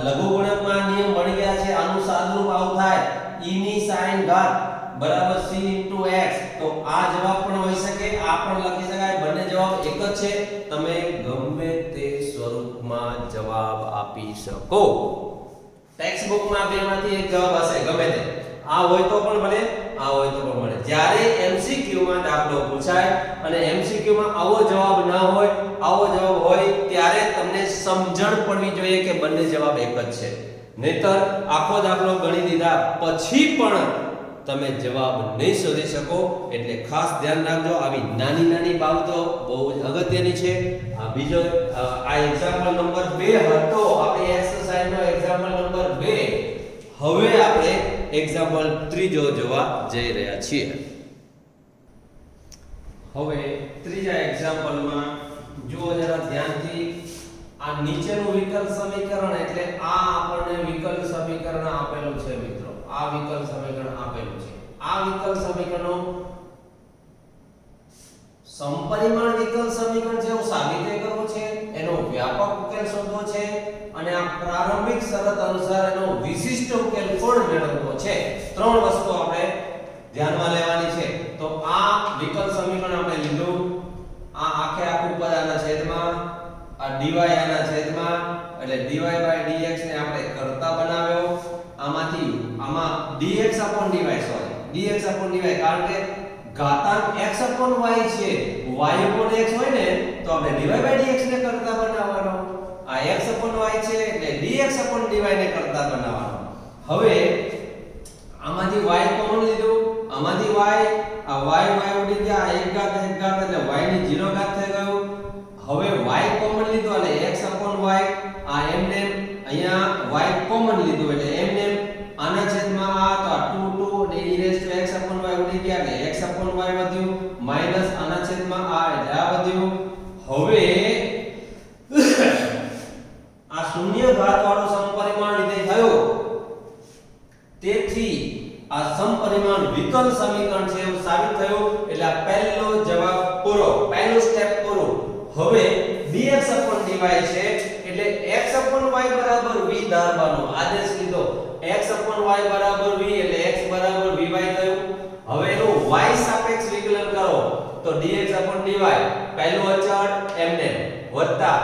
Speaker 1: લઘુગુણકમાં નિયમ મળી ગયા છે. આનું સાદુરૂપ આવું થાય e ની sin ઘાત બરાબર c * x. તો આ જવાબ પણ હોઈ શકે, આ પણ લખી શકાય. બંને જવાબ એક જ છે. તમે ગમે તે સ્વરૂપમાં જવાબ આપી શકો. ટેક્સ્ટ બુકમાં બેમાંથી એક જવાબ હશે ગમે તે. આ હોય તો પણ મળે, આ હોય તો પણ મળે. જ્યારે MCQ માં દાખલો પૂછાય અને MCQ માં આવો જવાબ ન હોય, આવો જવાબ હોય ત્યારે તમને સમજણ પડવી જોઈએ કે બંને જવાબ એક જ છે. નહીતર આખો દાખલો ગણી દીધા પછી પણ તમે જવાબ નહીં શોધી શકો. એટલે ખાસ ધ્યાન રાખજો. આવી નાની નાની બાબતો બહુ જ અગત્યની છે. આ બીજો આ એક્ઝામ્પલ નંબર 2 હતો. આપણે એક્સરસાઇઝનો એક્ઝામ્પલ નંબર 2. હવે આપણે એક્ઝામ્પલ ત્રીજો જોવા જઈ રહ્યા છીએ. હવે ત્રીજા એક્ઝામ્પલમાં જુઓ જરા ધ્યાનથી. આ નીચેનું વિકલ સમીકરણ એટલે આ આપણને વિકલ સમીકરણ આપેલું છે મિત્રો. આ વિકલ સમીકરણ આપેલું છે. આ વિકલ સમીકરણનો સમપરિમાણ વિકલ સમીકરણ છે એવું સાબિત કરવું છે. એનો વ્યાપક ઉકેલ શોધવો છે અને આ પ્રારંભિક શરત અનુસાર એનો વિશિષ્ટ ઉકેલ પણ મેળવવો છે. ત્રણ વસ્તુ આપણે ધ્યાનમાં લેવાની છે. તો આ વિકલ સમીકરણ આપણે લીધું. આ આખે આખું પદ આના છેદમાં, આ dy આના છેદમાં એટલે dy/dx ને આપણે કરતા બનાવ્યો. આમાંથી આમાં dx/dy dx/dy કારણ કે ઘાતાંક x/y છે. y/x હોય ને તો આપણે dy/dx ને કરતા બનાવવાનો. આ x/y છે એટલે dx/dy ને કરતા બનાવવાનો. હવે આમાંથી y કોમન લીધું. આમાંથી y આ y ઉડી ગયા. 1 ઘાત એટલે y ની 0 ઘાત થઈ ગયું. હવે y કોમન લીધો એટલે x/y આ એમને અહીંયા y કોમન લીધું એટલે એમને આના છેદમાં આ તો આ 2 અને e⁻x/y ઉડી ગયા એટલે x/y વધ્યું માઈનસ આના છેદમાં આ એટલે આ વધ્યું. હવે આ શૂન્ય ઘાત વાળું સમપરિમાણ વિધેય થયું. તેથી આ સમપરિમાણ વિકલ સમીકરણ છે એવું સાબિત થયું. એટલે આ પહેલો જવાબ પૂરો, પહેલો સ્ટેપ પૂરો. હવે dx/dy છે એટલે એટલે x y બરાબર v ધારવાનો આદેશ લીધો x y બરાબર v એટલે x બરાબર vy થયું હવે એનું y સાપેક્ષ વિકલન કરો તો dx dy પહેલું અચળ એમને વત્તા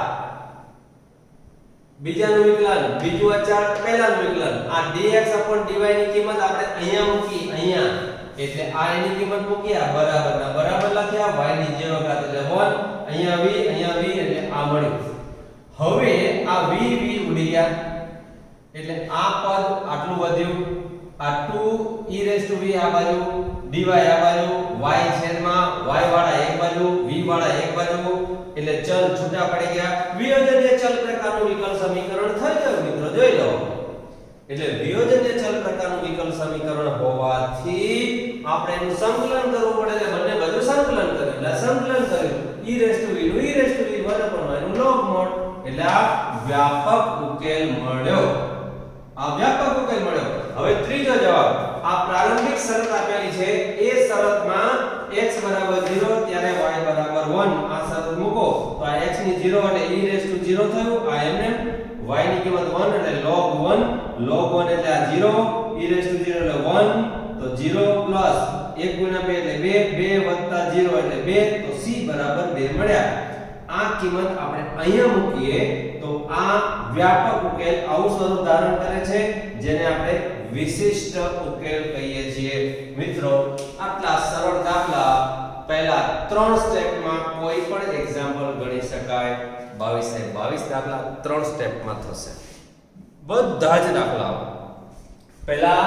Speaker 1: બીજાનું વિકલન બીજું અચળ પહેલાનું વિકલન આ dx dy ની કિંમત આપણે અહીંયા મૂકી અહીંયા એટલે આ એની કિંમત મૂકી આ બરાબરના બરાબર લખ્યા y ની જે વખત એટલે 1 અહીંયા v એટલે આ મળ્યું હવે આ v ઉડી ગયા એટલે આ પદ આટલું વધ્યું આ 2e આ બાજુ dy આ બાજુ y છેદમાં y વાળા એક બાજુ v વાળા એક બાજુ એટલે ચલ છૂટા પડી ગયા વિયોજનીય ચલ પ્રકારનું વિકલ સમીકરણ થઈ ગયું મિત્રો જોઈ લો એટલે વિયોજનીય ચલ પ્રકારનું વિકલ સમીકરણ હોવાથી આપણે એનું સંકલન કરવું પડે એટલે બંને બાજુ સંકલન કર્યું એટલે સંકલન કર્યું e નું 1/y નું log mod એટલે આ વ્યાપક ઉકેલ મળ્યો હવે ત્રીજો જવાબ આ પ્રારંભિક શરત આપેલી છે એ શરતમાં x 0 ત્યારે y 1 આ શરત મૂકો તો આ x ની 0 એટલે e0 થયું આ એમને y ની કિંમત 1 એટલે log 1 એટલે આ 0 e0 એટલે 1 તો 0 પ્લસ 1 ગુણ્યા 2 એટલે 2 0 એટલે 2 તો c 2 મળ્યા આ કિંમત આપણે અહીંયા મૂકીએ તો આ વ્યાપક ઉકેલ આવું સ્વરૂપ ધારણ કરે છે જેને આપણે વિશિષ્ટ ઉકેલ કહીએ છીએ મિત્રો આટલા સરળ દાખલા પહેલા 3 સ્ટેપમાં કોઈ પણ એક્ઝામ્પલ ગણી શકાય 22 દાખલા 3 સ્ટેપમાં થશે બધા જ દાખલાઓ પહેલા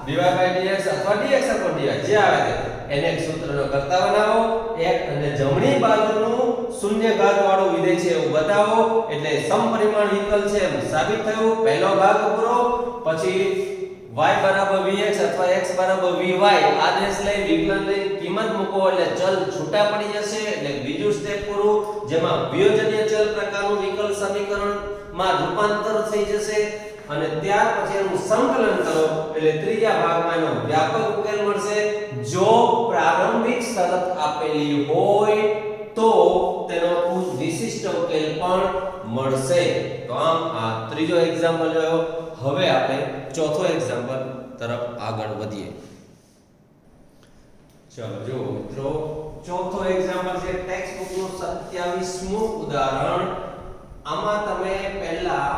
Speaker 1: dy/dx અથવા dx dy જે આવે તે એને એક સૂત્રનો કરતા બનાવો એક અને જમણી બાજુનું શૂન્ય ઘાત વાળું વિધેય છે એવું બતાવો એટલે સમપરિમાણ વિકલ છે એમ સાબિત થયું પહેલો ભાગ પૂરો પછી y vx અથવા x vy આદેશ લઈ વિકલન લઈ કિંમત મૂકો એટલે ચલ છૂટા પડી જશે એટલે બીજું સ્ટેપ પૂરું જેમાં વિયોજનીય ચલ પ્રકારનું વિકલ સમીકરણમાં રૂપાંતર થઈ જશે અને ત્યાર પછી એનું સંકલન કરો એટલે ત્રીજા ભાગમાં એનો વ્યાપક ઉકેલ મળશે જો પ્રારંભિક શરત આપેલી હોય તો તેનો વિશિષ્ટ ઉકેલ પણ મળશે તો આમ આ ત્રીજો એક્ઝામ્પલ જોયો હવે આપણે ચોથો એક્ઝામ્પલ તરફ આગળ વધીએ ચલો જો મિત્રો ચોથો એક્ઝામ્પલ છે ટેક્સ્ટ બુક નું 27મું ઉદાહરણ આમાં તમે પહેલા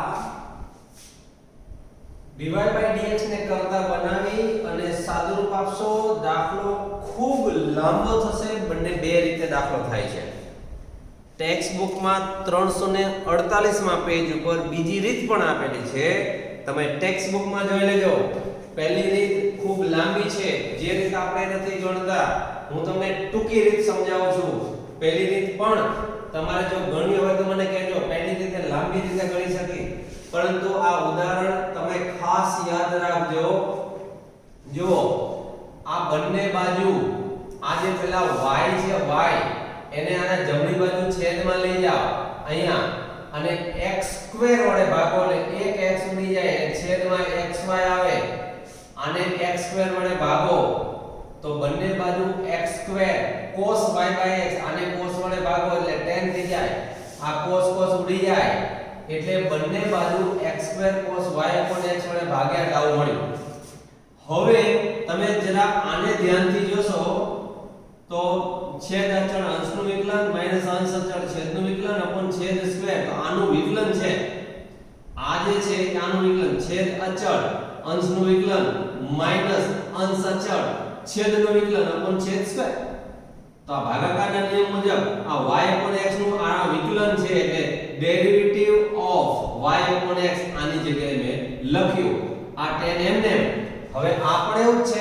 Speaker 1: dy/dx ને કરતા બનાવી અને સાદુરૂપ આપશો દાખલો ખૂબ લાંબો થશે બંને બે રીતે દાખલો થાય છે ટેક્સ્ટ બુકમાં 348માં પેજ ઉપર બીજી રીત પણ આપેલી છે તમે ટેક્સ્ટ બુકમાં જોઈ લેજો પહેલી રીત ખૂબ લાંબી છે જે રીત આપણે નથી ગણતા હું તમને ટૂંકી રીત સમજાવું છું પહેલી રીત પણ તમારે જો ગણવી હોય તો મને કહેજો પહેલી રીતે લાંબી રીતે ગણી શકી પરંતુ આ ઉદાહરણ તમે ખાસ યાદ રાખજો જો આ બંને બાજુ આ જે પેલા y છે y એને આના જમણી બાજુ છેદમાં લઈ જાઓ અહીંયા અને x² વડે ભાગો એટલે 1x ઉડી જાય છેદમાં xy આવે આને x² વડે ભાગો તો બંને બાજુ x² cos y/x આને cos વડે ભાગો એટલે tan થઈ જાય આ cos ઉડી જાય એટલે બંને બાજુ x² cos y/x વડે ભાગ્યા ડાઉ મળ્યું હવે તમે જરા આને ધ્યાનથી જોશો તો છેદ અચળ અંશનું વિકલન માઈનસ અંશ અચળ છેદનું વિકલન અપોન છેદ સ્ક્વેર તો આનું વિકલન છે આ જે છે આનું વિકલન છેદ અચળ અંશનું વિકલન માઈનસ અંશ અચળ છેદનું વિકલન અપોન છેદ સ્ક્વેર તો આ ભાગાકારના નિયમ મુજબ આ y upon x નું આ વિકલન છે એટલે derivative of y upon x આની જગ્યાએ મેં લખ્યું આ tan એમને હવે આ પણ એવું જ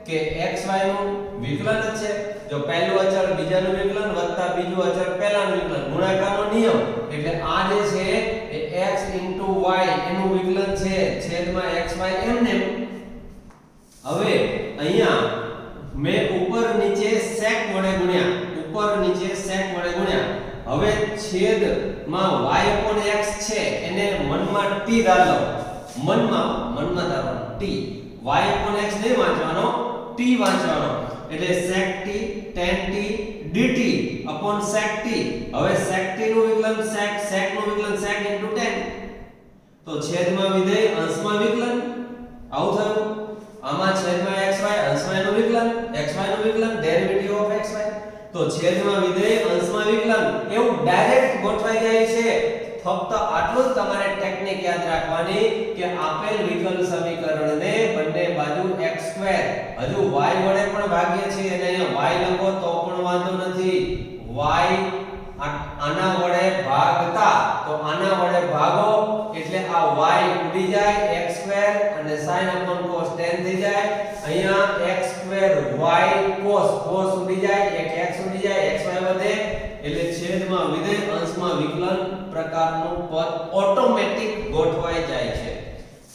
Speaker 1: છે કે xy નું વિકલન જ છે જો પહેલું અચળ બીજાનું વિકલન વત્તા બીજું અચળ પહેલાનું વિકલન ગુણાકારનો નિયમ એટલે આ જે છે એ x y એનું વિકલન છે છેદમાં xy એમને હવે અહીંયા મેં ઉપર નીચે sec વડે ગુણ્યા હવે છેદમાં y upon x છે એને મનમાં t ધાર લો મનમાં ધારવાનો t y upon x નહીં વાંચવાનો t વાંચવાનો એટલે sec t tan t dt upon sec t. હવે sec t નું વિકલન sec નું વિકલન sec into tan. તો છેદમાં વિધેય અંશમાં વિકલન આવું થયું. આમાં છેદમાં xy અંશમાં એનું વિકલન xy નું વિકલન ડેરિવેટિવ ઓફ xy. તો છેદમાં વિધેય અંશમાં વિકલન એવું ડાયરેક્ટ ગોઠવાઈ જાય છે. ફક્ત આટલું જ તમારે ટેકનિક યાદ રાખવાની કે આપેલ વિકલ સમીકરણને બંને બાજુ x2 હજુ y વડે પણ ભાગીએ છીએ અને અહીંયા y લખો તો પણ વાંધો નથી. y આના વડે ભાગતા તો આના વડે ભાગો એટલે આ y ઉડી જાય x2 અને sin upon cos tan થઈ જાય. અહીંયા x2 y cos ઉડી જાય એક x ઉડી જાય xy વધે એટલે છેદમાં વિધેય અંશમાં વિકલન પ્રકારનું પદ ઓટોમેટિક ગોઠવાઈ જાય છે.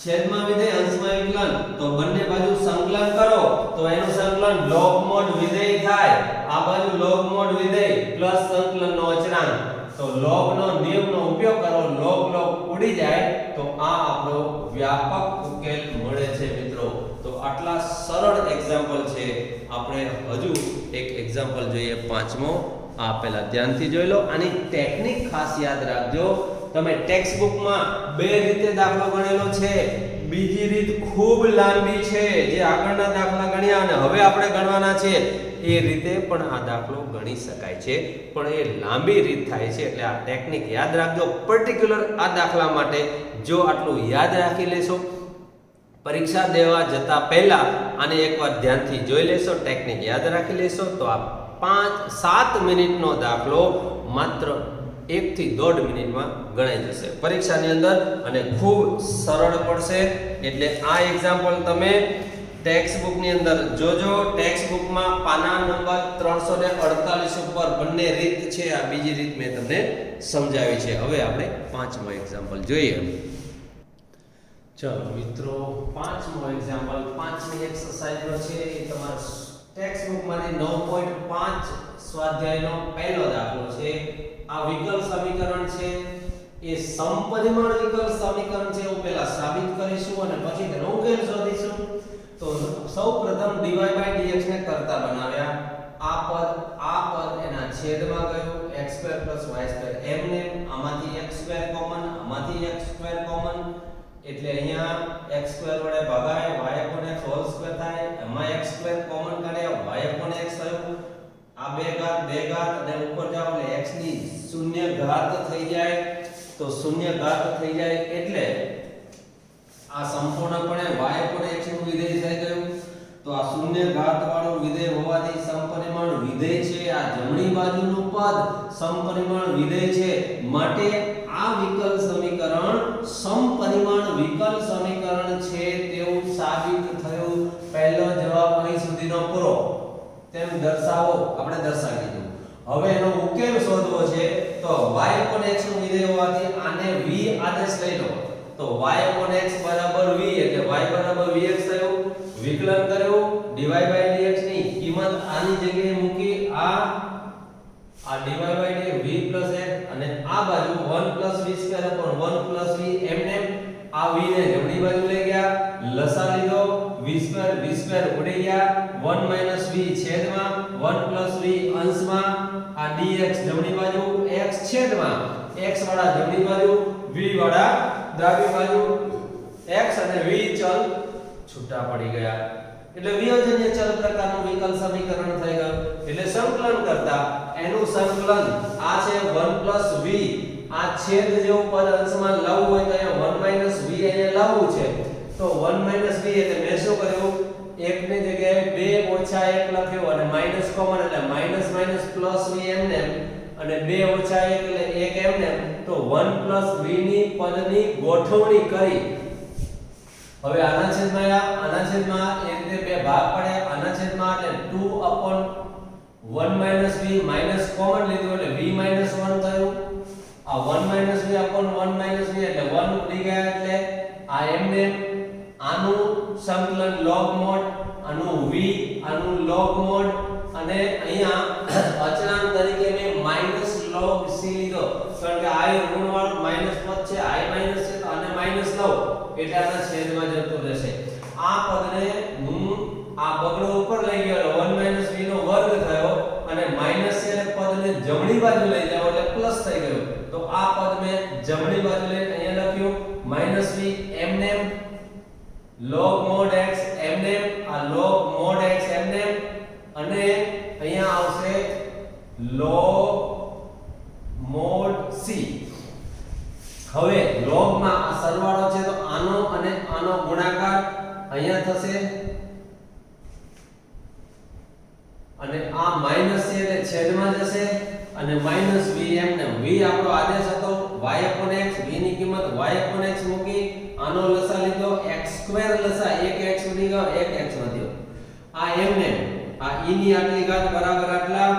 Speaker 1: છેદમાં વિધેય અંશમાં વિકલન તો બંને બાજુ સંકલન કરો તો એનું સંકલન log mod વિધેય થાય. આ બાજુ log mod વિધેય પ્લસ સંકલનનો અચળાંક તો log નો નિયમનો ઉપયોગ કરો log ઉડી જાય તો આ આપણો વ્યાપક ઉકેલ મળે છે મિત્રો. તો આટલા સરળ એક્ઝામ્પલ છે. આપણે હજુ એક એક્ઝામ્પલ જોઈએ પાંચમો. આ પહેલા ધ્યાનથી જોઈ લો. આની ટેકનિક ખાસ યાદ રાખજો. તમે ટેક્સ્ટ બુકમાં બે રીતે દાખલો ગણેલો છે. બીજી રીત ખૂબ લાંબી છે જે આગળના દાખલા ગણ્યા અને હવે આપણે ગણવાના છે એ રીતે પણ આ દાખલો ગણી શકાય છે પણ એ લાંબી રીત થાય છે. એટલે આ ટેકનિક યાદ રાખજો. પર્ટિક્યુલર આ દાખલા માટે જો આટલું યાદ રાખી લેશો પરીક્ષા દેવા જતા પહેલા આને એકવાર ધ્યાનથી જોઈ લેશો ટેકનિક યાદ રાખી લેશો તો આ 5-7 મિનિટનો દાખલો માત્ર 1 થી 1.5 મિનિટમાં ગણાઈ જશે પરીક્ષાની અંદર અને ખૂબ સરળ પડશે. એટલે આ એક્ઝામ્પલ તમે ટેક્સ્ટ બુકની અંદર જોજો. ટેક્સ્ટ બુકમાં પાના નંબર 348 ઉપર બંને રીત છે. આ બીજી રીત મેં તમને સમજાવી છે. હવે આપણે પાંચમો એક્ઝામ્પલ જોઈએ. ચલો મિત્રો પાંચમો એક્ઝામ્પલ પાંચમી એક્સરસાઇઝનો છે એ તમારા ટેક્સ્ટ બુકમાંથી 9.5 સ્વાધ્યાયનો પહેલો દાખલો છે. આ વિકલ સમીકરણ છે એ સમપરિમાણ વિકલ સમીકરણ છે. એવું પહેલા સાબિત કરીશું અને પછી તેનો ઉકેલ શોધીશું. તો સૌપ્રથમ dy/dx ને કરતા બનાવ્યા. આ પદ એના છેદમાં ગયું x2 y2 એમને આમાંથી x2 કોમન આમાંથી x2 કોમન એટલે અહીંયા x2 વડે ભાગાય y/x હોલ સ્ક્વેર થાય. એમાં x2 કોમન કાઢ્યા y/x થયું. આ બે ઘાત અને ઉપર જાવ એટલે x ની શૂન્ય ઘાત થઈ જાય. તો શૂન્ય ઘાત થઈ જાય એટલે આ સંપૂર્ણપણે y/x નું વિધેય થઈ ગયું. તો આ શૂન્ય ઘાત વાળું વિધેય હોવાથી સમપરિમાણ વિધેય છે. આ જમણી બાજુનું પદ સમપરિમાણ વિધેય છે માટે આ વિકલ સમીકરણ સમપરિમાણ વિકલ સમીકરણ છે તેવું સાબિત થયું. પહેલો જવાબ અહીં સુધીનો પૂરો તેમ દર્શાવો. આપણે દર્શાવી દીધું. હવે એનો ઉકેલ શોધવો છે તો y/x નું વિધેય હોવાથી આને v આદેશ લઈ લો. તો y/x બરાબર v એટલે y બરાબર vx થયું. વિકલન કર્યું dy/dx ની કિંમત આની જગ્યાએ મૂકી આ dy/dx v x અને આ બાજુ 1 v2 1 v એમને આ v ને જમણી બાજુ લઈ ગયા લસા લીધો v2 ઉડી ગયા 1 v છેદમાં 1 v અંશમાં આ dx જમણી બાજુ x છેદમાં x વાળા જમણી બાજુ v વાળા ડાબી બાજુ x અને v ચલ છૂટા પડી ગયા એટલે વિયોજનીય ચલ પ્રકારનું વિકલ સમીકરણ થઈ ગયું. એટલે સંકલન કરતા એનું સંકલન આ છે 1 v આ છેદ જેવું પદ અંશમાં લાવવું હોય તો અહીંયા 1 v અહીંયા લાવવું છે. તો 1 v એટલે મેં શું કર્યું 1 ની જગ્યાએ 2 ઓછા 1 લખ્યું અને માઈનસ કોમન એટલે માઈનસ પ્લસ v એમને અને 2 ઓછા 1 એટલે 1 એમને. તો 1 v ની પદની ગોઠવણી કરી. હવે આના છેદમાં એક રીતે બે ભાગ પડે. આના છેદમાં એટલે 2/1 v માઈનસ કોમન લીધું એટલે v 1 થયું. આ 1 v upon 1 v એટલે 1 ઉડી ગયા એટલે આ એમને આનું સંકલન log mod આનું v આનું log mod અને અહીંયા અચળાંક તરીકે મેં માઈનસ log c લીધો કારણ કે આ ઋણ વાળું માઈનસ પદ છે i માઈનસ છે તો આને માઈનસ લઉં એટલે આના છેદમાં જતું રહેશે. આ પદને હું આ બગડો ઉપર લઈ ગયો 1 v જમણી બાજુ લઈને અહીંયા લખ્યું -v એમને log mod x એમને આ log mod x એમને અને અહીંયા આવશે log mod c. હવે log માં આ સરવાળો છે તો આનો અને આનો ગુણાકાર અહીંયા થશે અને આ માઈનસ છે એટલે છેદમાં જશે અને -v એમને v આપણો આદેશ હતો y/x v ની કિંમત y/x મૂકી આનો લસા લીધો x² લસા 1x વધી ગયો 1x વધ્યો આ એમને આ e ની આટલી ઘાત બરાબર આટલા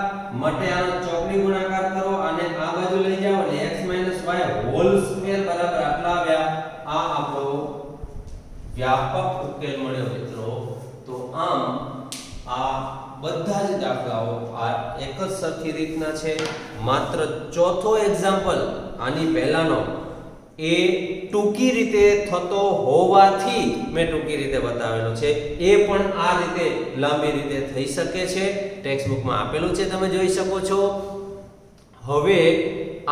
Speaker 1: માટે આનો ચોકડી ગુણાકાર કરો અને આ બાજુ લઈ જાઓ એટલે x - y હોલ સ્ક્વેર બરાબર આટલા આવ્યા. આ આપણો વ્યાપક ઉકેલ મળ્યો મિત્રો. તો આમ આ બધા જ દાખલાઓ આ એક જ સરખી રીતના છે. માત્ર ચોથો એક્ઝામ્પલ આની પહેલાનો એ ટૂંકી રીતે થતો હોવાથી મેં ટૂંકી રીતે બતાવેલો છે. એ પણ આ રીતે લાંબી રીતે થઈ શકે છે. ટેક્સ્ટ બુકમાં આપેલું છે, તમે જોઈ શકો છો. હવે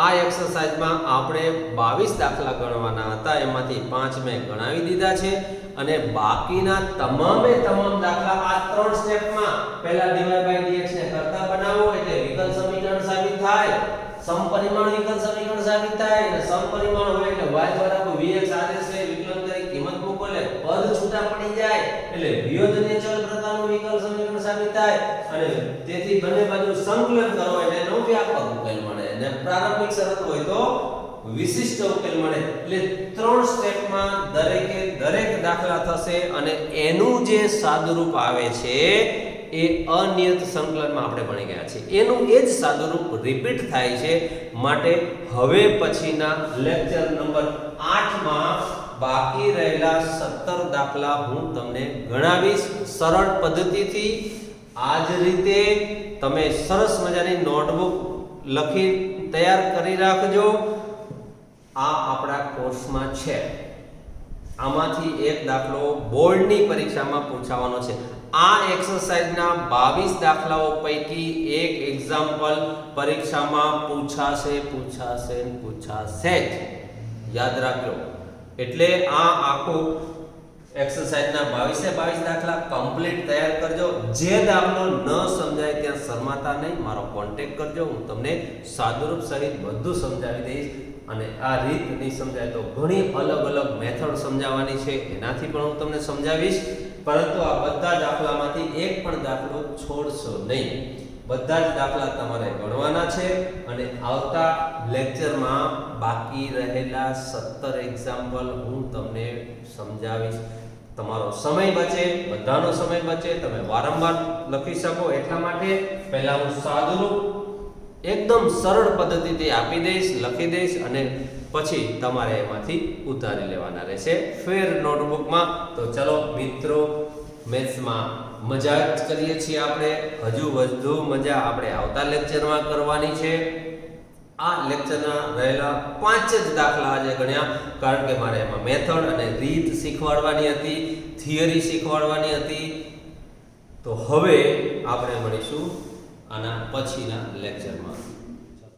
Speaker 1: આ એક્સરસાઇઝમાં આપણે 22 દાખલા ગણવાના હતા, એમાંથી 5 મેં ગણાવી દીધા છે અને બાકીના તમામે તમામ દાખલા આ 3 સ્ટેપમાં પહેલા dy/dx ને કરતા બનાવો એટલે વિકલ સમીકરણ સાબિત થાય, સમપરિમાણ વિકલ સમીકરણ સાબિત થાય અને સમપરિમાણ હોય એટલે y vx આદેશ લે વિકલન કરી કિંમત મૂકો એટલે પદ છૂટા પડી જાય એટલે વિયોજનીય ચલ પ્રકારનું વિકલ સમીકરણ સાબિત થાય અને તેથી બંને બાજુ સંકલન કરો એટલે એનો વ્યાપક ઉકેલ મળે અને પ્રારંભિક શરત હોય તો વિશિષ્ટ ઉકેલ મળે. એટલે 3 સ્ટેપમાં દરેકે દરેક દાખલા થશે અને એનું જે સાદુરૂપ આવે છે એ અનિયત સંકલનમાં આપણે ભણી ગયા છીએ. એનું એ જ સાદુરૂપ રિપીટ થાય છે. માટે હવે પછીના લેક્ચર નંબર 8 માં બાકી રહેલા 17 દાખલા હું તમને ગણાવીશ સરળ પદ્ધતિથી. આ જ રીતે તમે સરસ મજાની નોટબુક લખી તૈયાર કરી રાખજો. આ આપણા કોર્સમાં છે. આમાંથી એક દાખલો બોર્ડની પરીક્ષામાં પૂછાવાનો છે. આ એક્સરસાઇઝના 22 દાખલાઓ પૈકી એક એક્ઝામ્પલ પરીક્ષામાં પૂછાશે જ. યાદ રાખજો. એટલે આ આખું એક્સરસાઇઝના 22 દાખલા કમ્પ્લીટ તૈયાર કરજો. જે દાખલો ન સમજાય ત્યાં શરમાતા નહીં, મારો કોન્ટેક્ટ કરજો. હું તમને સાદુરૂપ સહિત બધું સમજાવી દઈશ અને આ રીત નહીં સમજાય તો ઘણી અલગ અલગ મેથડ સમજાવવાની છે, એનાથી પણ હું તમને સમજાવીશ. પરંતુ આ બધા દાખલામાંથી એક પણ દાખલો છોડશો નહીં. બધા જ દાખલા તમારે ગણવાના છે અને આવતા લેક્ચરમાં બાકી રહેલા 17 એક્ઝામ્પલ હું તમને સમજાવીશ. તમારો સમય બચે, બધાનો સમય બચે, તમે વારંવાર લખી શકો એટલા માટે પહેલા હું સાદુરૂપ એકદમ સરળ પદ્ધતિથી આપી દઈશ, લખી દઈશ અને પછી તમારે એમાંથી ઉતારી લેવાના રહેશે ફેર નોટબુકમાં. તો ચલો મિત્રો, મેથ્સમાં મજા જ કરીએ છીએ આપણે. હજુ વધુ મજા આપણે આવતા લેક્ચરમાં કરવાની છે. આ લેક્ચરના રહેલા 5 જ દાખલા આજે ગણ્યા, કારણ કે મારે એમાં મેથડ અને રીત શીખવાડવાની હતી, થિયરી શીખવાડવાની હતી. તો હવે આપણે મળીશું આના પછીના લેક્ચરમાં.